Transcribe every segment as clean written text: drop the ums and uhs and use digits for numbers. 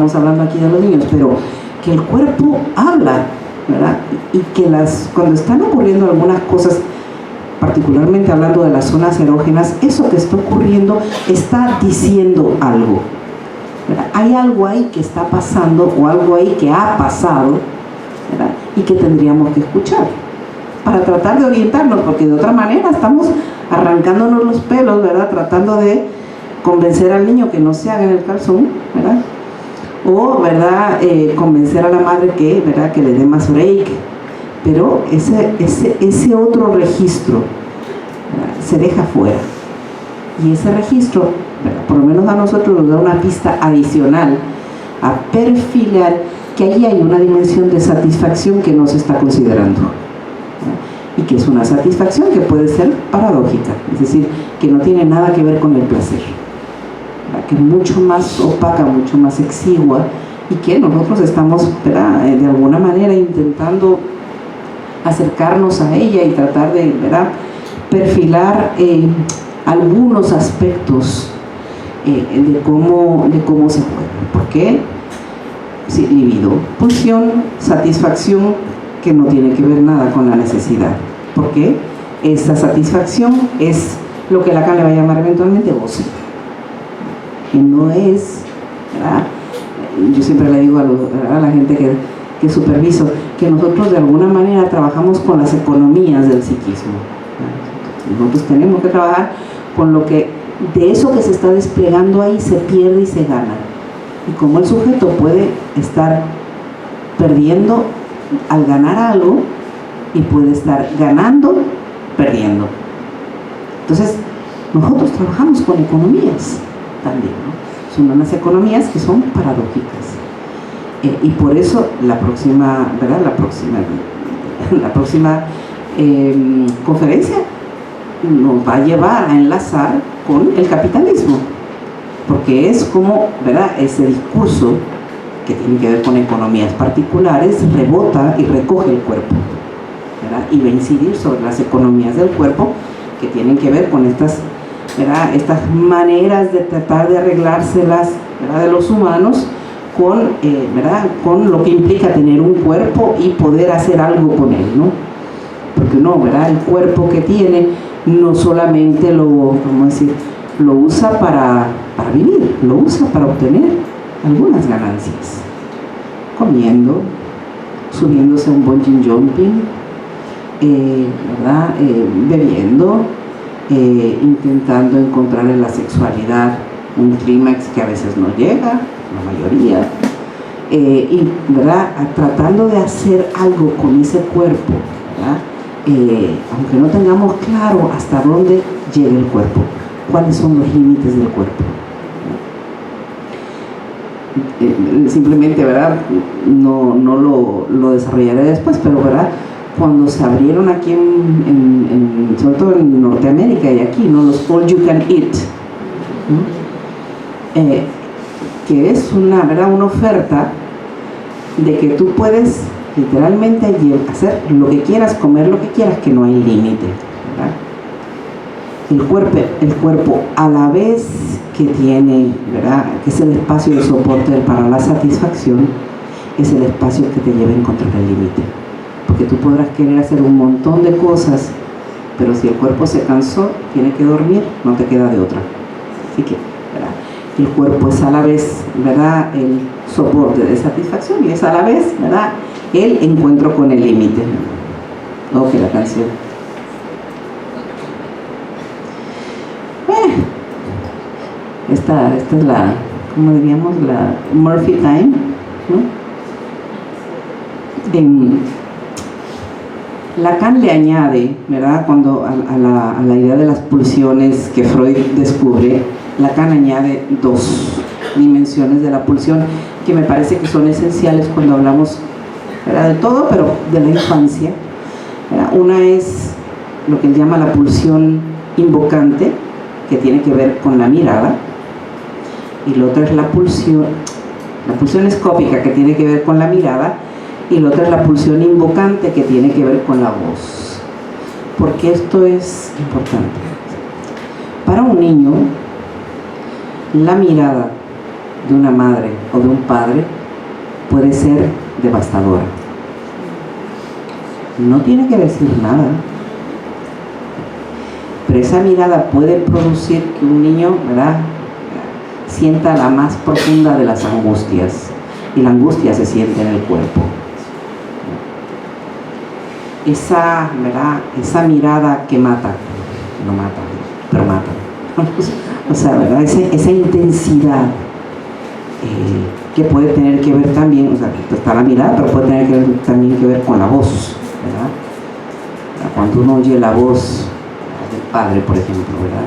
estamos hablando aquí de los niños, pero que el cuerpo habla, ¿verdad? Y que cuando están ocurriendo algunas cosas, particularmente hablando de las zonas erógenas, eso que está ocurriendo está diciendo algo, ¿verdad? Hay algo ahí que está pasando o algo ahí que ha pasado, ¿verdad? Y que tendríamos que escuchar para tratar de orientarnos, porque de otra manera estamos arrancándonos los pelos, ¿verdad? Tratando de convencer al niño que no se haga en el calzón, ¿verdad? O, ¿verdad? Convencer a la madre que, ¿verdad? Que le dé más break. Pero ese otro registro, ¿verdad? Se deja fuera. Y ese registro, ¿verdad? Por lo menos a nosotros nos da una pista adicional a perfilar que ahí hay una dimensión de satisfacción que no se está considerando, ¿verdad? Y que es una satisfacción que puede ser paradójica, es decir, que no tiene nada que ver con el placer, ¿verdad? Que es mucho más opaca, mucho más exigua, y que nosotros estamos, ¿verdad? De alguna manera intentando acercarnos a ella y tratar de, ¿verdad? Perfilar algunos aspectos de cómo se puede. ¿Por qué? Sí, libido, pulsión, satisfacción que no tiene que ver nada con la necesidad. ¿Por qué? Esa satisfacción es lo que Lacan le va a llamar eventualmente goce. Que no es, ¿verdad? Yo siempre le digo a la gente que superviso, que nosotros de alguna manera trabajamos con las economías del psiquismo. Nosotros tenemos que trabajar con lo que de eso que se está desplegando ahí se pierde y se gana, y cómo el sujeto puede estar perdiendo al ganar algo y puede estar ganando perdiendo. Entonces nosotros trabajamos con economías también, ¿no? Son unas economías que son paradójicas. Y por eso la próxima, ¿verdad? La próxima conferencia nos va a llevar a enlazar con el capitalismo, porque es como, ¿verdad? Ese discurso que tiene que ver con economías particulares rebota y recoge el cuerpo, ¿verdad? Y va a incidir sobre las economías del cuerpo que tienen que ver con estas, ¿verdad? Estas maneras de tratar de arreglárselas, ¿verdad? De los humanos con, ¿verdad? Con lo que implica tener un cuerpo y poder hacer algo con él, ¿no? Porque no, ¿verdad? El cuerpo que tiene no solamente lo usa para vivir, lo usa para obtener algunas ganancias, comiendo, subiéndose a un bungee jumping, ¿verdad? Bebiendo, intentando encontrar en la sexualidad un clímax que a veces no llega, la mayoría, y, ¿verdad? Tratando de hacer algo con ese cuerpo, ¿verdad? Aunque no tengamos claro hasta dónde llega el cuerpo, cuáles son los límites del cuerpo. Simplemente, ¿verdad? No lo desarrollaré después, pero, ¿verdad? Cuando se abrieron aquí sobre todo en Norteamérica y aquí, ¿no? Los All You Can Eat, ¿no? Que es una, ¿verdad? Una oferta de que tú puedes literalmente hacer lo que quieras, comer lo que quieras, que no hay límite, ¿verdad? El cuerpo a la vez que tiene, ¿verdad? Que es el espacio de soporte para la satisfacción, es el espacio que te lleva a encontrar el límite, porque tú podrás querer hacer un montón de cosas, pero si el cuerpo se cansó, tiene que dormir, no te queda de otra. Así que, ¿verdad? El cuerpo es a la vez, ¿verdad? El soporte de satisfacción y es a la vez, ¿verdad? El encuentro con el límite. Ok, la canción. Esta es la, ¿cómo diríamos? La Murphy Time, ¿no? Lacan le añade, ¿verdad? Cuando a la idea de las pulsiones que Freud descubre, Lacan añade dos dimensiones de la pulsión que me parece que son esenciales cuando hablamos, ¿verdad? De todo, pero de la infancia, ¿verdad? Una es lo que él llama la pulsión invocante, que tiene que ver con la mirada, y la otra es la pulsión escópica, que tiene que ver con la mirada, y la otra es la pulsión invocante, que tiene que ver con la voz. Porque esto es importante. Para un niño, la mirada de una madre o de un padre puede ser devastadora. No tiene que decir nada, pero esa mirada puede producir que un niño, ¿verdad?, sienta la más profunda de las angustias, y la angustia se siente en el cuerpo. Esa, ¿verdad?, esa mirada que mata, no mata, pero mata. O sea, ¿verdad?, esa intensidad que puede tener que ver también, o sea, está la mirada, pero puede tener también que ver con la voz, ¿verdad? Cuando uno oye la voz del padre, por ejemplo, ¿verdad?,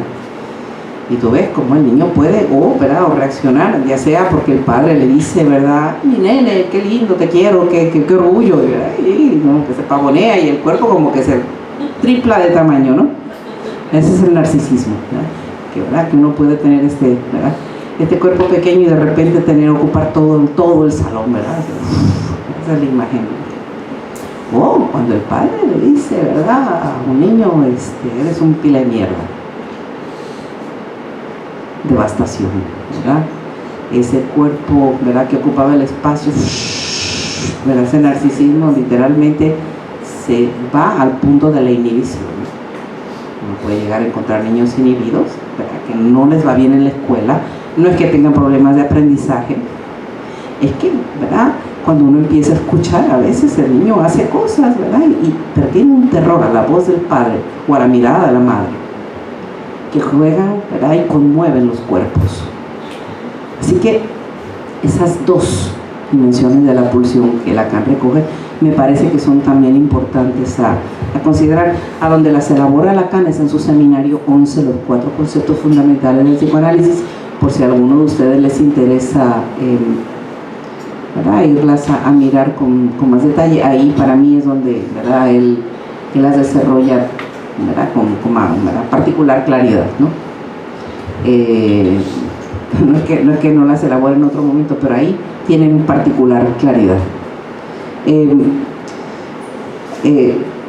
y tú ves cómo el niño puede, ¿verdad?, o reaccionar, ya sea porque el padre le dice, ¿verdad?, mi nene, qué lindo, te quiero, qué orgullo, ¿verdad?, y ¿no?, que se pavonea y el cuerpo como que se tripla de tamaño, ¿no? Ese es el narcisismo, ¿verdad? Que uno puede tener ¿verdad?, este cuerpo pequeño y de repente ocupar todo el salón, ¿verdad? Esa es la imagen. O cuando el padre le dice, ¿verdad?, a un niño, eres un pila de mierda. Devastación, ¿verdad? Ese cuerpo, ¿verdad?, que ocupaba el espacio, ¿verdad?, ese narcisismo literalmente se va al punto de la inhibición. Uno puede llegar a encontrar niños inhibidos, ¿verdad?, que no les va bien en la escuela. No es que tengan problemas de aprendizaje, es que, ¿verdad?, cuando uno empieza a escuchar, a veces el niño hace cosas, ¿verdad?, pero tiene un terror a la voz del padre o a la mirada de la madre, que juegan, ¿verdad?, y conmueven los cuerpos. Así que esas dos dimensiones de la pulsión que Lacan recoge me parece que son también importantes a considerar. A donde las elabora Lacan es en su seminario 11, los 4 conceptos fundamentales del psicoanálisis, por si a alguno de ustedes les interesa ¿verdad?, irlas a mirar con más detalle. Ahí para mí es donde, ¿verdad?, él las desarrolla, ¿verdad?, con ¿verdad?, particular claridad, ¿no? No es que no las elabore en otro momento, pero ahí tienen particular claridad.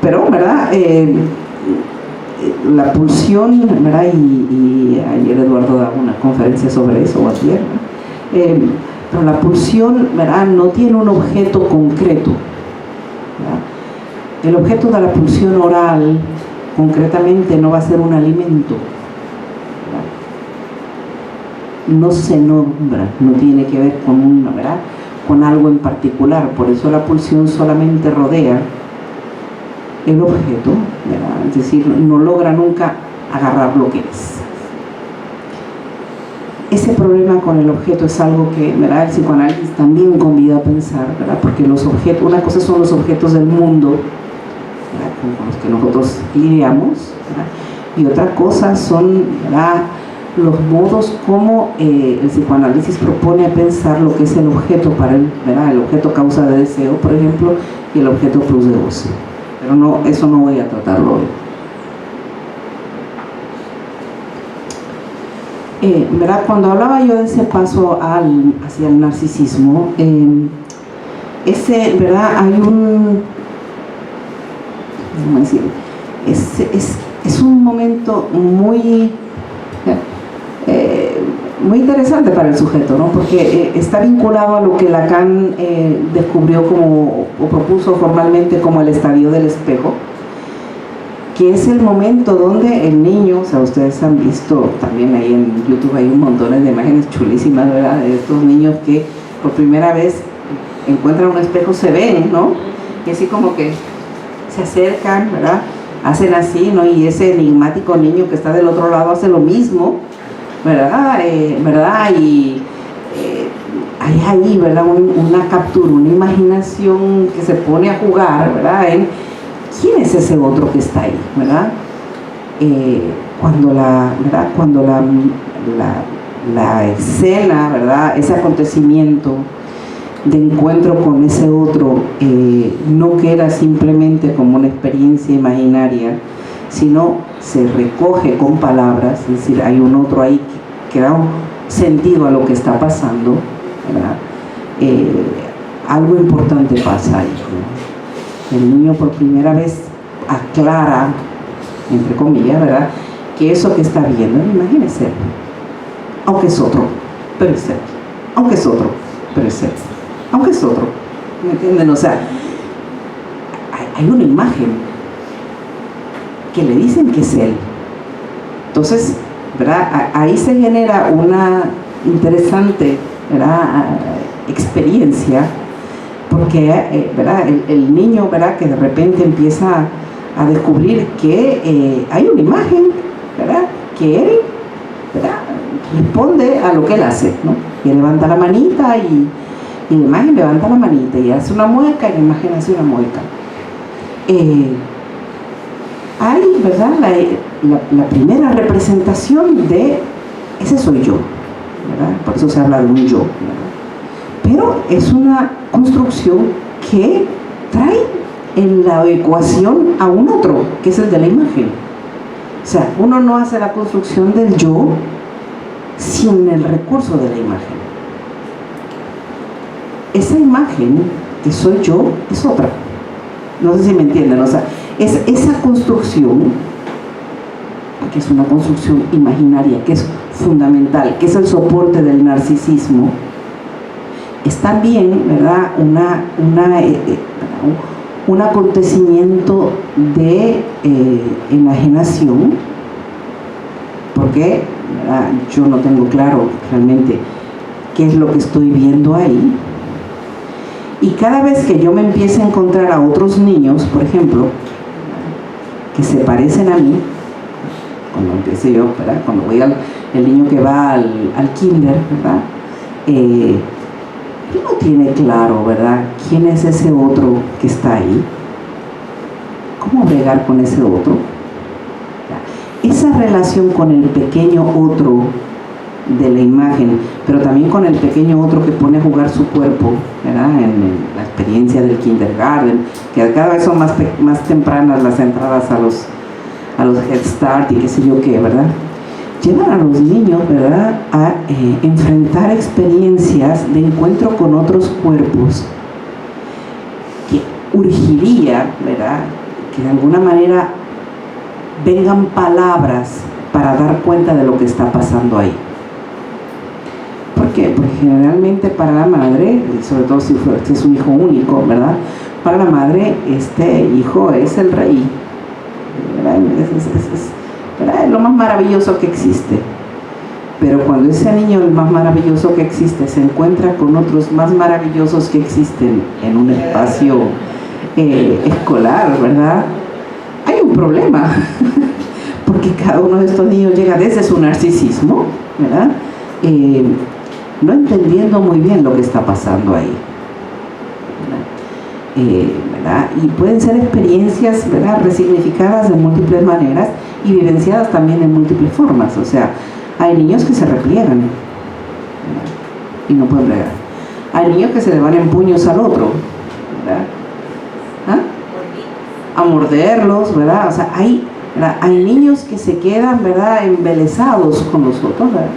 Pero, ¿verdad?, la pulsión, ¿verdad?, y ayer Eduardo daba una conferencia sobre eso, o ayer, pero la pulsión, ¿verdad?, no tiene un objeto concreto, ¿verdad? El objeto de la pulsión oral concretamente no va a ser un alimento, ¿verdad? No se nombra, no tiene que ver ¿verdad?, con algo en particular. Por eso la pulsión solamente rodea el objeto, ¿verdad? Es decir, no logra nunca agarrar lo que es. Ese problema con el objeto es algo que, ¿verdad?, el psicoanálisis también convida a pensar, ¿verdad?, porque los objetos, una cosa son los objetos del mundo, ¿verdad?, con los que nosotros lidiamos, ¿verdad?, y otra cosa son, ¿verdad?, los modos como el psicoanálisis propone pensar lo que es el objeto para él, ¿verdad?, el objeto causa de deseo, por ejemplo, y el objeto plus de goce. Pero no, eso no voy a tratarlo hoy. ¿Verdad? Cuando hablaba yo de ese paso hacia el narcisismo, ¿verdad?, hay ¿cómo decir? Es un momento muy interesante para el sujeto, ¿no?, porque está vinculado a lo que Lacan descubrió o propuso formalmente como el estadio del espejo, que es el momento donde el niño, o sea, ustedes han visto también ahí en YouTube, hay un montón de imágenes chulísimas, ¿verdad?, de estos niños que por primera vez encuentran un espejo, se ven, ¿no?, y así como que se acercan, ¿verdad?, hacen así, ¿no?, y ese enigmático niño que está del otro lado hace lo mismo, ¿verdad? Y hay ahí, ¿verdad?, una captura, una imaginación que se pone a jugar, ¿verdad?, en quién es ese otro que está ahí, ¿verdad? Cuando la escena, ¿verdad?, ese acontecimiento de encuentro con ese otro no queda simplemente como una experiencia imaginaria, sino se recoge con palabras, es decir, hay un otro ahí que da un sentido a lo que está pasando, ¿verdad? Algo importante pasa ahí, ¿no? El niño por primera vez aclara, entre comillas, ¿verdad?, que eso que está viendo, imagínense, aunque es otro, pero es él, aunque es otro, pero es él, aunque es otro, ¿me entienden? O sea, hay una imagen que le dicen que es él. Entonces, ¿verdad? Ahí se genera una interesante, ¿verdad?, experiencia, porque ¿verdad?, el niño, ¿verdad?, que de repente empieza a descubrir que hay una imagen, ¿verdad?, que él, ¿verdad?, responde a lo que él hace, ¿no? Y levanta la manita y la imagen levanta la manita y hace una mueca y la imagen hace una mueca. Hay, ¿verdad?, la primera representación de ese soy yo, ¿verdad? Por eso se habla de un yo, ¿verdad? Pero es una construcción que trae en la ecuación a un otro, que es el de la imagen. O sea, uno no hace la construcción del yo sin el recurso de la imagen. Esa imagen que soy yo es otra. No sé si me entienden, o sea, es esa construcción, que es una construcción imaginaria, que es fundamental, que es el soporte del narcisismo, es también, ¿verdad?, un acontecimiento de enajenación, porque, ¿verdad?, yo no tengo claro realmente qué es lo que estoy viendo ahí. Y cada vez que yo me empiece a encontrar a otros niños, por ejemplo, que se parecen a mí, cuando empiece yo, ¿verdad?, cuando voy el niño que va al kinder, ¿verdad?, él no tiene claro, ¿verdad?, quién es ese otro que está ahí, cómo bregar con ese otro. Esa relación con el pequeño otro de la imagen, pero también con el pequeño otro que pone a jugar su cuerpo, ¿verdad?, en la experiencia del kindergarten, que cada vez son más tempranas las entradas a los Head Start y qué sé yo qué, ¿verdad?, llevan a los niños, ¿verdad?, a enfrentar experiencias de encuentro con otros cuerpos que urgiría, ¿verdad?, que de alguna manera vengan palabras para dar cuenta de lo que está pasando ahí. ¿Por qué? Porque generalmente para la madre, sobre todo si es un hijo único, ¿verdad?, para la madre este hijo es el rey, ¿verdad?, ¿verdad?, es lo más maravilloso que existe. Pero cuando ese niño, el más maravilloso que existe, se encuentra con otros más maravillosos que existen en un espacio escolar, ¿verdad?, hay un problema, porque cada uno de estos niños llega desde su narcisismo, ¿verdad?, no entendiendo muy bien lo que está pasando ahí, ¿verdad? Y pueden ser experiencias, ¿verdad?, resignificadas de múltiples maneras y vivenciadas también en múltiples formas. O sea, hay niños que se repliegan, ¿verdad?, y no pueden bregar. Hay niños que se le van en puños al otro, ¿verdad?, a morderlos, ¿verdad? O sea, hay niños que se quedan, ¿verdad?, embelesados con los otros, ¿verdad?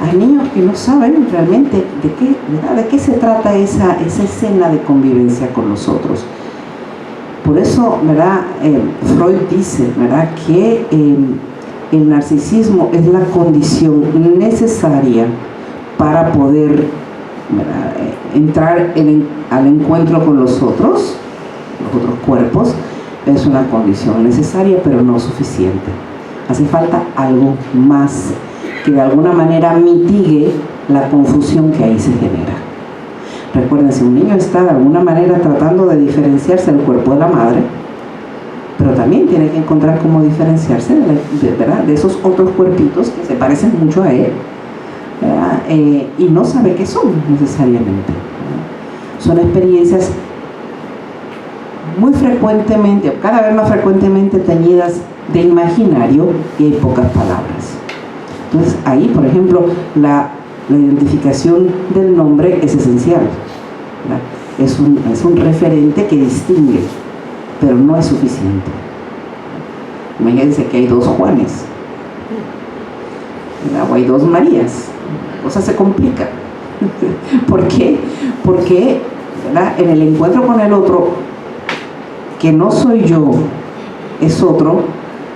Hay niños que no saben realmente de qué se trata esa escena de convivencia con los otros. Por eso, ¿verdad?, Freud dice, ¿verdad?, que el narcisismo es la condición necesaria para poder, ¿verdad?, entrar al encuentro con los otros cuerpos. Es una condición necesaria, pero no suficiente. Hace falta algo más que de alguna manera mitigue la confusión que ahí se genera. Recuerden, si un niño está de alguna manera tratando de diferenciarse del cuerpo de la madre, pero también tiene que encontrar cómo diferenciarse ¿verdad?, de esos otros cuerpitos que se parecen mucho a él, ¿verdad?, y no sabe qué son necesariamente, ¿verdad? Son experiencias muy frecuentemente, o cada vez más frecuentemente, teñidas de imaginario, y hay pocas palabras. Entonces ahí, por ejemplo, la identificación del nombre es esencial, ¿verdad? Es un referente que distingue, pero no es suficiente. Imagínense que hay 2 Juanes, ¿verdad?, o hay 2 Marías, la cosa se complica. ¿Por qué? Porque, ¿verdad?, en el encuentro con el otro, que no soy yo, es otro,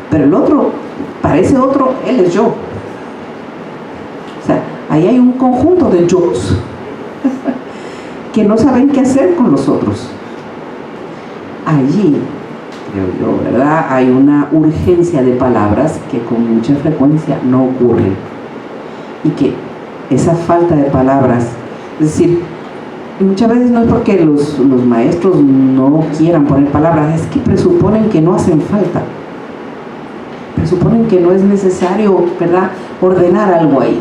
pero el otro parece otro, él es yo. O sea, Ahí hay un conjunto de yos que no saben qué hacer con los otros. Allí, creo yo, ¿verdad?, hay una urgencia de palabras que con mucha frecuencia no ocurre. Y que esa falta de palabras, es decir, muchas veces no es porque los maestros no quieran poner palabras, es que presuponen que no hacen falta. Presuponen que no es necesario, ¿verdad?, ordenar algo ahí.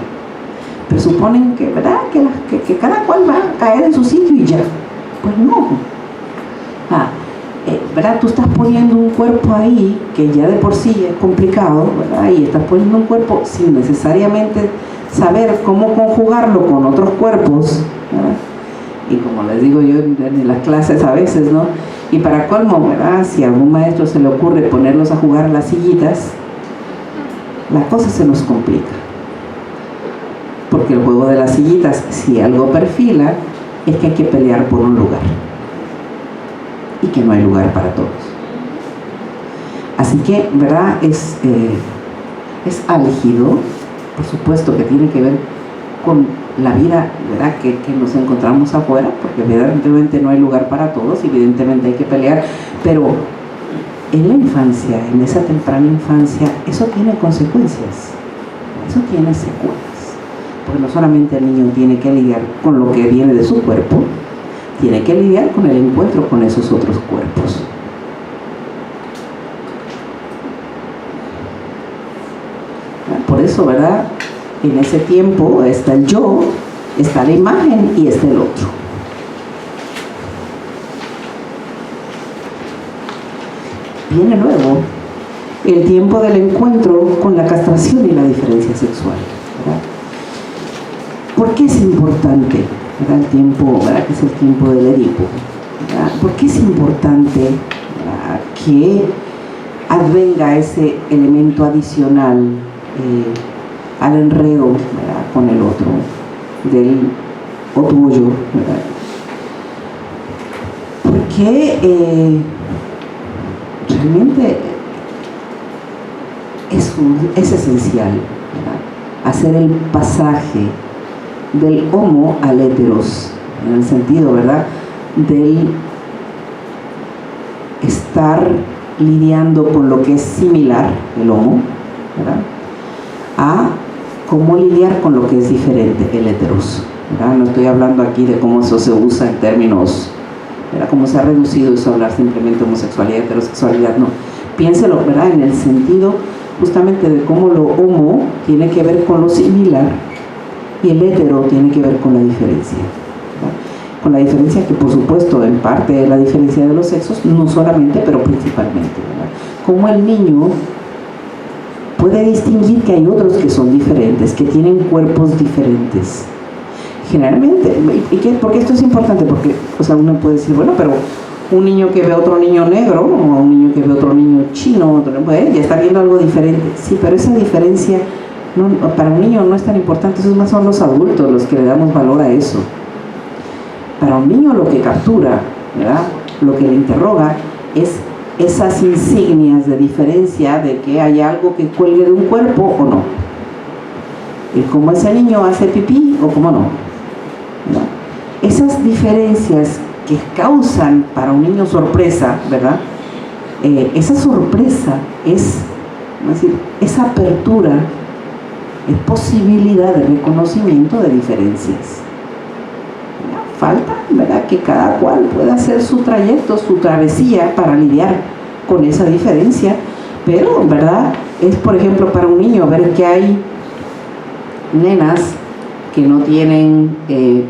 Presuponen que, ¿verdad?, que cada cual va a caer en su sitio y ya. Pues no. ¿Verdad? Tú estás poniendo un cuerpo ahí que ya de por sí es complicado, ¿verdad? Y estás poniendo un cuerpo sin necesariamente saber cómo conjugarlo con otros cuerpos, ¿verdad? Y como les digo yo en las clases a veces, ¿no? Y para colmo, ¿verdad?, si a algún maestro se le ocurre ponerlos a jugar a las sillitas, la cosa se nos complica. Porque el juego de las sillitas, si algo perfila, es que hay que pelear por un lugar. Y que no hay lugar para todos. Así que, ¿verdad?, es álgido, por supuesto que tiene que ver con la vida, ¿verdad?, que nos encontramos afuera, porque evidentemente no hay lugar para todos, evidentemente hay que pelear, pero en la infancia, en esa temprana infancia, eso tiene consecuencias, eso tiene secuelas, porque no solamente el niño tiene que lidiar con lo que viene de su cuerpo, tiene que lidiar con el encuentro con esos otros cuerpos. Por eso, ¿verdad?, en ese tiempo está el yo, está la imagen y está el otro. Viene luego el tiempo del encuentro con la castración y la diferencia sexual, ¿verdad? ¿Por qué es importante, ¿verdad?, el tiempo, ¿verdad?, que es el tiempo del Edipo, ¿verdad? ¿Por qué es importante, ¿verdad?, que advenga ese elemento adicional al enredo, ¿verdad?, con el otro, del orgullo, ¿verdad? Porque realmente es esencial, ¿verdad?, hacer el pasaje del homo al heteros, en el sentido, ¿verdad?, del estar lidiando con lo que es similar, el homo, ¿verdad?, a cómo lidiar con lo que es diferente, el heteros, ¿verdad? No estoy hablando aquí de cómo eso se usa en términos, ¿verdad?, cómo se ha reducido eso a hablar simplemente de homosexualidad, heterosexualidad, no. Piénselo, ¿verdad?, en el sentido justamente de cómo lo homo tiene que ver con lo similar y el hetero tiene que ver con la diferencia, ¿verdad?, con la diferencia que por supuesto en parte es la diferencia de los sexos, no solamente, pero principalmente, ¿verdad?, cómo el niño puede distinguir que hay otros que son diferentes, que tienen cuerpos diferentes. Generalmente, ¿por qué esto es importante? Porque, o sea, uno puede decir, bueno, pero un niño que ve a otro niño negro, o un niño que ve a otro niño chino, pues, ya está viendo algo diferente. Sí, pero esa diferencia no, para un niño no es tan importante, esos más son los adultos los que le damos valor a eso. Para un niño lo que captura, ¿verdad?, lo que le interroga es esas insignias de diferencia de que hay algo que cuelgue de un cuerpo o no. Y cómo ese niño hace pipí o cómo no, ¿verdad? Esas diferencias que causan para un niño sorpresa, ¿verdad? Esa sorpresa es decir, esa apertura, es posibilidad de reconocimiento de diferencias. Falta, ¿verdad?, que cada cual pueda hacer su trayecto, su travesía para lidiar con esa diferencia, pero, ¿verdad?, es, por ejemplo, para un niño ver que hay nenas que no tienen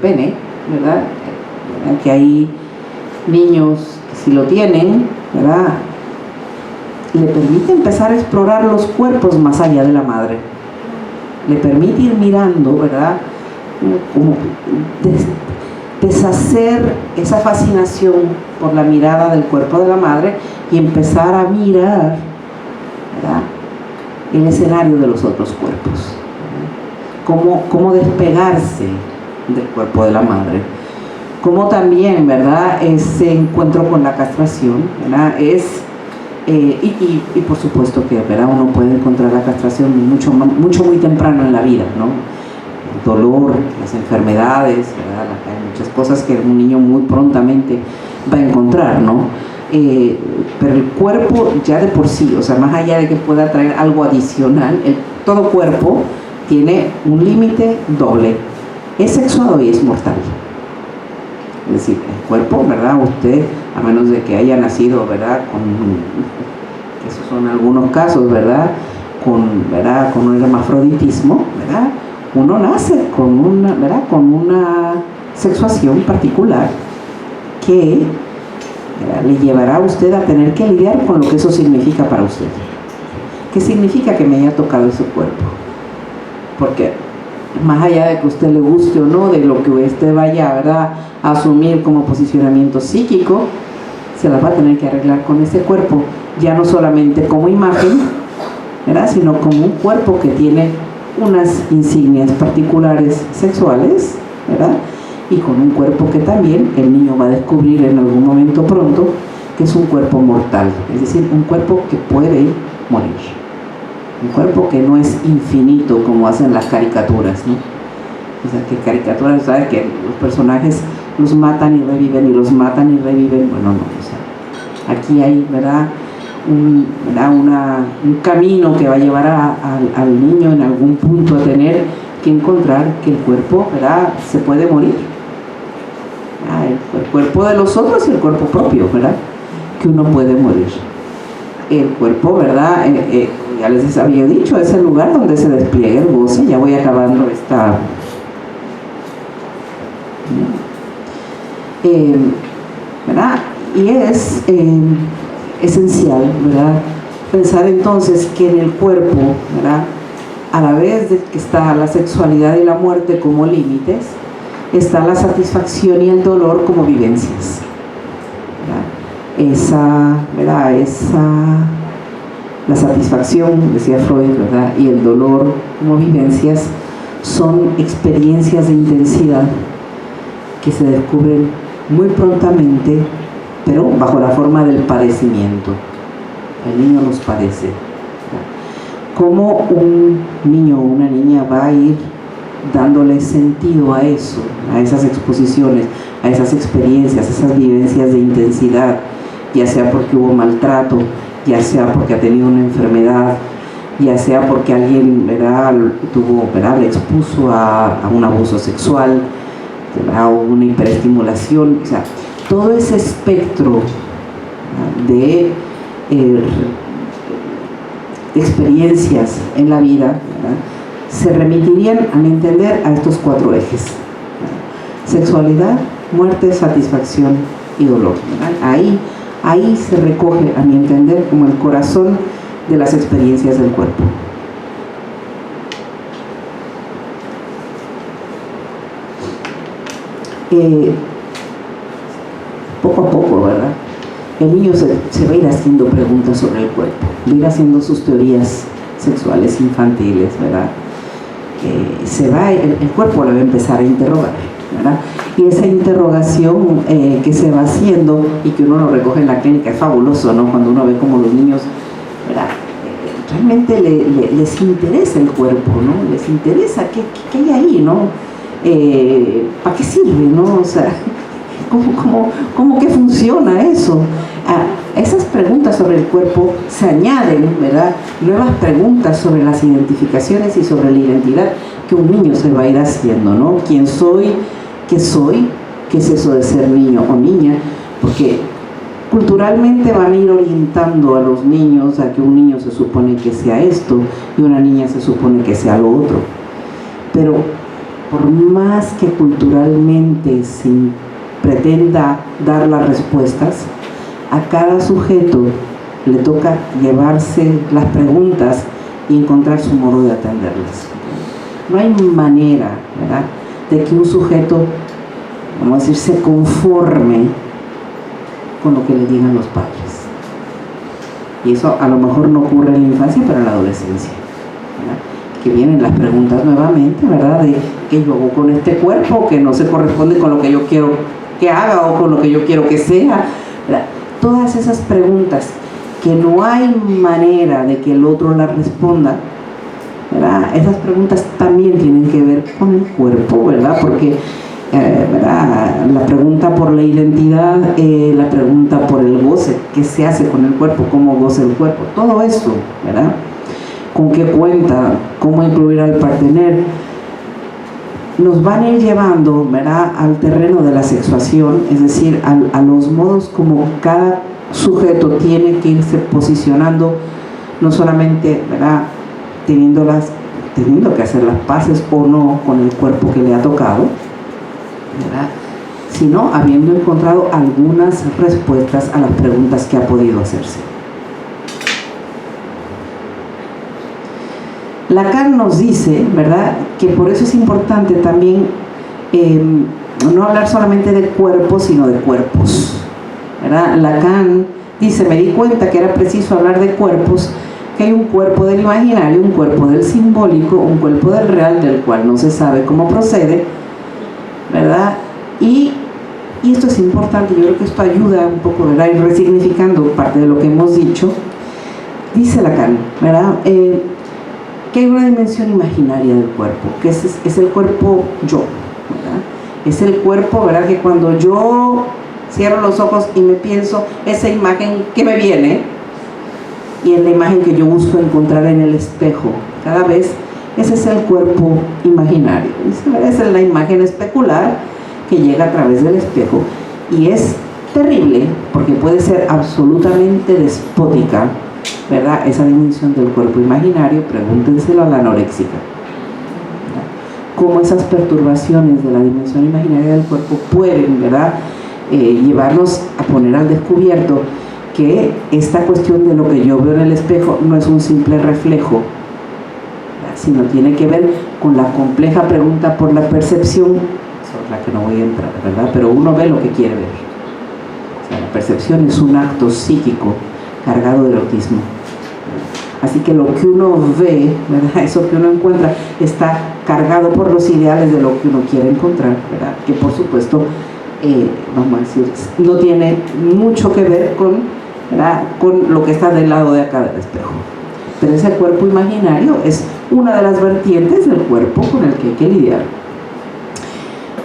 pene, ¿verdad?, que hay niños que sí lo tienen, ¿verdad?, le permite empezar a explorar los cuerpos más allá de la madre, le permite ir mirando, ¿verdad?, como deshacer esa fascinación por la mirada del cuerpo de la madre y empezar a mirar, ¿verdad?, el escenario de los otros cuerpos, cómo despegarse del cuerpo de la madre, cómo también, ¿verdad?, ese encuentro con la castración, ¿verdad?, es y por supuesto que, ¿verdad?, uno puede encontrar la castración muy temprano en la vida, ¿no? dolor, las enfermedades, ¿verdad? Hay muchas cosas que un niño muy prontamente va a encontrar, ¿no? Pero el cuerpo ya de por sí, o sea, más allá de que pueda traer algo adicional, todo cuerpo tiene un límite doble: es sexuado y es mortal. Es decir, el cuerpo, ¿verdad? Usted, a menos de que haya nacido, ¿verdad? Esos son algunos casos, ¿verdad? ¿Verdad? Con un hermafroditismo, ¿verdad? Uno nace con una, ¿verdad? Con una sexuación particular que, ¿verdad?, le llevará a usted a tener que lidiar con lo que eso significa para usted. ¿Qué significa que me haya tocado ese cuerpo? Porque más allá de que a usted le guste o no, de lo que usted vaya, ¿verdad?, a asumir como posicionamiento psíquico, se la va a tener que arreglar con ese cuerpo, ya no solamente como imagen, ¿verdad?, sino como un cuerpo que tiene unas insignias particulares sexuales, ¿verdad?, y con un cuerpo que también el niño va a descubrir en algún momento pronto que es un cuerpo mortal, es decir, un cuerpo que puede morir, un cuerpo que no es infinito como hacen las caricaturas, ¿no? O sea, que caricaturas, ¿sabes?, que los personajes los matan y reviven y los matan y reviven. Bueno, no, o sea, aquí hay, ¿verdad?, un camino que va a llevar al niño en algún punto a tener que encontrar que el cuerpo, ¿verdad?, se puede morir. El cuerpo de los otros y el cuerpo propio, ¿verdad?, que uno puede morir. El cuerpo, ¿verdad?, ya les había dicho, es el lugar donde se despliega el goce. Ya voy acabando esta... ¿verdad? Y es esencial, ¿verdad?, pensar entonces que en el cuerpo, ¿verdad?, a la vez de que está la sexualidad y la muerte como límites, está la satisfacción y el dolor como vivencias, ¿verdad? La satisfacción, decía Freud, ¿verdad?, y el dolor como vivencias son experiencias de intensidad que se descubren muy prontamente, pero bajo la forma del padecimiento. El niño los padece. ¿Cómo un niño o una niña va a ir dándole sentido a eso, a esas exposiciones, a esas experiencias, a esas vivencias de intensidad, ya sea porque hubo maltrato, ya sea porque ha tenido una enfermedad, ya sea porque alguien, ¿verdad?, ¿verdad?, le expuso a un abuso sexual, ¿verdad?, o una hiperestimulación? O sea, todo ese espectro, ¿verdad?, de experiencias en la vida, ¿verdad?, se remitirían, a mi entender, a estos 4 ejes: sexualidad, muerte, satisfacción y dolor, ¿verdad? Ahí se recoge, a mi entender, como el corazón de las experiencias del cuerpo. Poco a poco, ¿verdad?, el niño se va a ir haciendo preguntas sobre el cuerpo, va a ir haciendo sus teorías sexuales infantiles, ¿verdad? El cuerpo le va a empezar a interrogar, ¿verdad? Y esa interrogación que se va haciendo y que uno lo recoge en la clínica es fabuloso, ¿no? Cuando uno ve como los niños, ¿verdad?, realmente les interesa el cuerpo, ¿no? Les interesa qué hay ahí, ¿no? ¿Para qué sirve, no? O sea, ¿cómo que funciona eso? A esas preguntas sobre el cuerpo se añaden, ¿verdad?, nuevas preguntas sobre las identificaciones y sobre la identidad que un niño se va a ir haciendo, ¿no? ¿Quién soy? ¿Qué soy? ¿Qué es eso de ser niño o niña? Porque culturalmente van a ir orientando a los niños a que un niño se supone que sea esto y una niña se supone que sea lo otro. Pero por más que culturalmente se pretenda dar las respuestas, a cada sujeto le toca llevarse las preguntas y encontrar su modo de atenderlas. No hay manera, ¿verdad?, de que un sujeto, vamos a decir, se conforme con lo que le digan los padres. Y eso a lo mejor no ocurre en la infancia, pero en la adolescencia, ¿verdad?, que vienen las preguntas nuevamente, ¿verdad?, de qué yo hago con este cuerpo que no se corresponde con lo que yo quiero que haga o con lo que yo quiero que sea, ¿verdad? Todas esas preguntas que no hay manera de que el otro las responda, ¿verdad? Esas preguntas también tienen que ver con el cuerpo, ¿verdad? Porque ¿verdad? La pregunta por la identidad, la pregunta por el goce, qué se hace con el cuerpo, cómo goza el cuerpo, todo eso, ¿verdad? Con qué cuenta, cómo incluir al partener, nos van a ir llevando, ¿verdad?, al terreno de la sexuación, es decir, a los modos como cada sujeto tiene que irse posicionando, no solamente, ¿verdad?, teniendo que hacer las paces o no con el cuerpo que le ha tocado, ¿verdad?, sino habiendo encontrado algunas respuestas a las preguntas que ha podido hacerse. Lacan nos dice, ¿verdad?, que por eso es importante también no hablar solamente de cuerpos, sino de cuerpos, ¿verdad? Lacan dice, me di cuenta que era preciso hablar de cuerpos, que hay un cuerpo del imaginario, un cuerpo del simbólico, un cuerpo del real, del cual no se sabe cómo procede, ¿verdad? Y esto es importante, yo creo que esto ayuda un poco, ¿verdad?, a ir resignificando parte de lo que hemos dicho. Dice Lacan, ¿verdad?, que hay una dimensión imaginaria del cuerpo, que es el cuerpo yo, ¿verdad? Es el cuerpo, ¿verdad?, que cuando yo cierro los ojos y me pienso esa imagen que me viene, y es la imagen que yo busco encontrar en el espejo, cada vez, ese es el cuerpo imaginario, esa es la imagen especular que llega a través del espejo, y es terrible, porque puede ser absolutamente despótica, ¿verdad?, esa dimensión del cuerpo imaginario. Pregúntenselo a la anoréxica, ¿verdad?, cómo esas perturbaciones de la dimensión imaginaria del cuerpo pueden, ¿verdad?, llevarnos a poner al descubierto que esta cuestión de lo que yo veo en el espejo no es un simple reflejo, ¿verdad?, sino tiene que ver con la compleja pregunta por la percepción, sobre la que no voy a entrar, ¿verdad?, pero uno ve lo que quiere ver. O sea, la percepción es un acto psíquico cargado de erotismo. Así que lo que uno ve, ¿verdad?, eso que uno encuentra, está cargado por los ideales de lo que uno quiere encontrar, ¿verdad?, que por supuesto, vamos a decir, no tiene mucho que ver con, ¿verdad?, con lo que está del lado de acá del espejo. Pero ese cuerpo imaginario es una de las vertientes del cuerpo con el que hay que lidiar.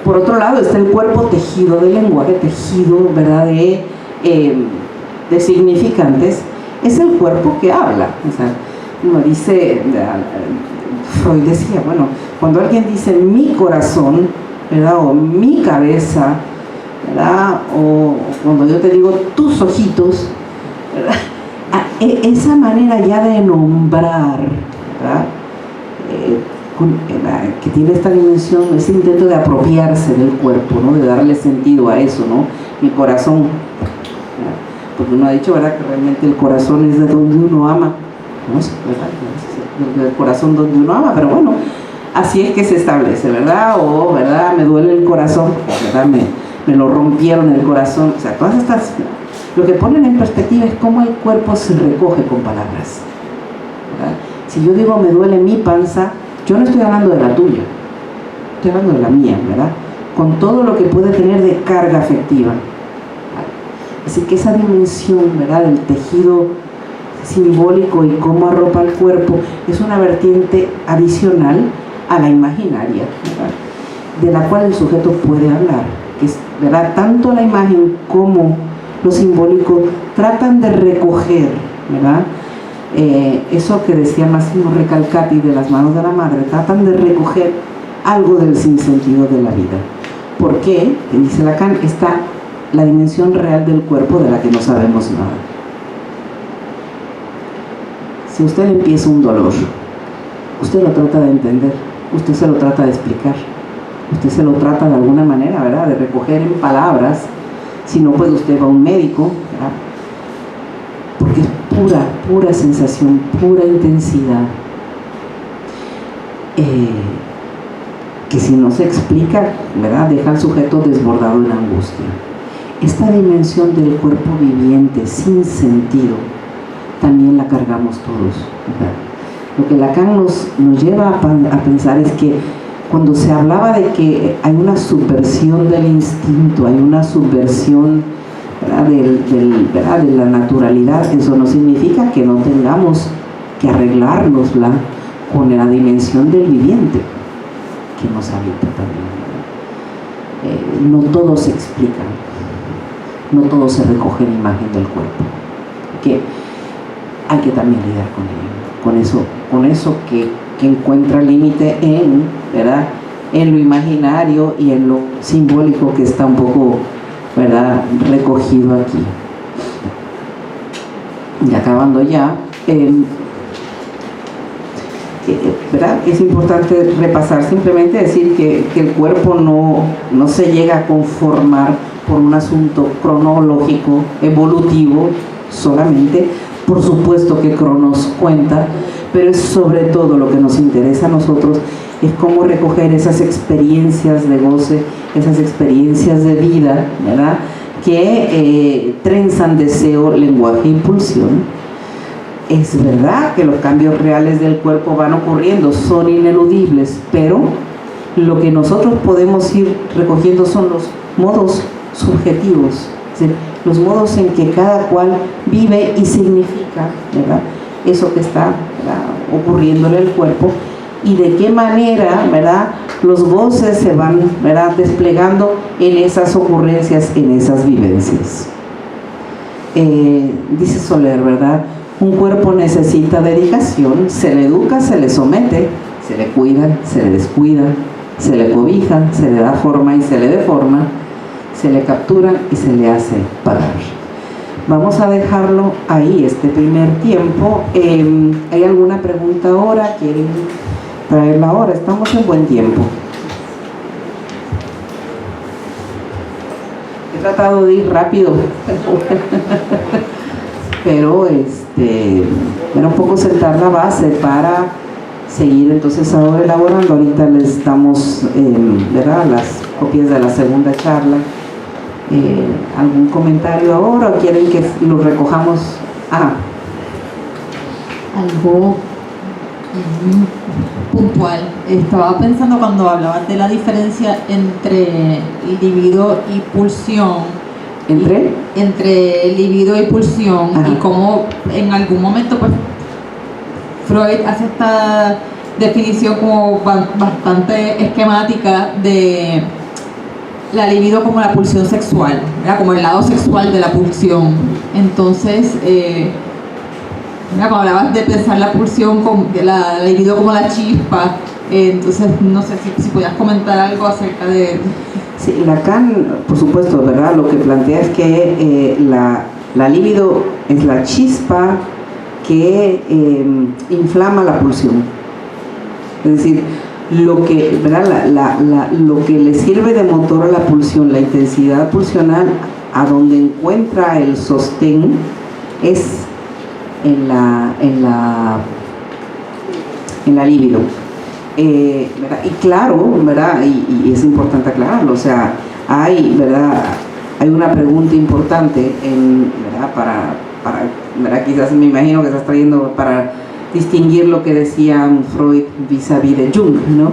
Por otro lado está el cuerpo tejido de lenguaje, tejido, ¿verdad?, de significantes. Es el cuerpo que habla. O sea, uno dice, Freud decía, bueno, cuando alguien dice mi corazón, ¿verdad?, o mi cabeza, ¿verdad?, o cuando yo te digo tus ojitos, ¿verdad?, esa manera ya de nombrar, ¿verdad?, que tiene esta dimensión, ese intento de apropiarse del cuerpo, ¿no?, de darle sentido a eso, ¿no?, mi corazón, ¿verdad?, porque uno ha dicho, ¿verdad?, que realmente el corazón es de donde uno ama, ¿no?, ¿verdad?, el corazón donde uno ama, pero bueno, así es que se establece, ¿verdad?, o, ¿verdad?, me duele el corazón, ¿verdad?, me lo rompieron el corazón, o sea, todas estas, lo que ponen en perspectiva es cómo el cuerpo se recoge con palabras, ¿verdad? Si yo digo me duele mi panza, yo no estoy hablando de la tuya, estoy hablando de la mía, ¿verdad?, con todo lo que puede tener de carga afectiva. Así que esa dimensión, ¿verdad?, del tejido simbólico y cómo arropa el cuerpo es una vertiente adicional a la imaginaria, ¿verdad?, de la cual el sujeto puede hablar, que es, ¿verdad?, tanto la imagen como lo simbólico tratan de recoger, ¿verdad?, eso que decía Massimo Recalcati de las manos de la madre, tratan de recoger algo del sinsentido de la vida. ¿Por qué? Dice Lacan, está la dimensión real del cuerpo de la que no sabemos nada. Si usted le empieza un dolor, usted lo trata de entender, usted se lo trata de explicar, usted se lo trata de alguna manera, ¿verdad?, de recoger en palabras. Si no puede, usted va a un médico, ¿verdad?, porque es pura sensación, pura intensidad, que si no se explica, ¿verdad?, deja al sujeto desbordado en angustia. Esta dimensión del cuerpo viviente sin sentido también la cargamos todos, ¿verdad? Lo que Lacan nos lleva a pensar es que cuando se hablaba de que hay una subversión del instinto, hay una subversión, ¿verdad?, ¿verdad?, de la naturalidad, eso no significa que no tengamos que arreglárnosla con la dimensión del viviente que nos habita también. No todo se explica, no todo se recoge en imagen del cuerpo, que hay que también lidiar con ello, con eso que encuentra límite en, ¿verdad?, en lo imaginario y en lo simbólico que está un poco, ¿verdad?, recogido aquí. Y acabando ya, ¿verdad?, es importante repasar, simplemente decir que el cuerpo no se llega a conformar por un asunto cronológico, evolutivo solamente. Por supuesto que Cronos cuenta, pero es sobre todo lo que nos interesa a nosotros, es cómo recoger esas experiencias de goce, esas experiencias de vida, ¿verdad?, que trenzan deseo, lenguaje e impulsión. Es verdad que los cambios reales del cuerpo van ocurriendo, son ineludibles, pero lo que nosotros podemos ir recogiendo son los modos subjetivos, es decir, los modos en que cada cual vive y significa, ¿verdad?, eso que está, ¿verdad?, ocurriendo en el cuerpo, y de qué manera, ¿verdad?, los goces se van, ¿verdad?, desplegando en esas ocurrencias, en esas vivencias. Dice Soler, ¿verdad?, un cuerpo necesita dedicación, se le educa, se le somete, se le cuida, se le descuida, se le cobija, se le da forma y se le deforma, se le captura y se le hace pagar. Vamos a dejarlo ahí este primer tiempo. ¿Hay alguna pregunta ahora? ¿Quieren traerla ahora? Estamos en buen tiempo. He tratado de ir rápido, pero era un poco sentar la base para seguir entonces ahora elaborando. Ahorita les damos, ¿verdad?, las copias de la segunda charla. ¿Algún comentario ahora o quieren que lo recojamos? Algo puntual. Estaba pensando cuando hablabas de la diferencia entre libido y pulsión. ¿Entre libido y pulsión? Ajá. Y cómo en algún momento pues Freud hace esta definición como bastante esquemática de la libido como la pulsión sexual, ¿verdad?, como el lado sexual de la pulsión. Entonces, cuando hablabas de pensar la pulsión, la libido como la chispa, entonces no sé si podías comentar algo acerca de... Sí, Lacan, por supuesto, ¿verdad?, lo que plantea es que la libido es la chispa que inflama la pulsión. Es decir, lo que, ¿verdad?, lo que le sirve de motor a la pulsión, la intensidad pulsional, a donde encuentra el sostén es en la libido. ¿Verdad? Y claro, ¿verdad?, y es importante aclararlo, o sea, ¿verdad?, hay una pregunta importante ¿verdad?, ¿verdad?, quizás me imagino que estás trayendo para distinguir lo que decía Freud vis-a-vis de Jung, ¿no?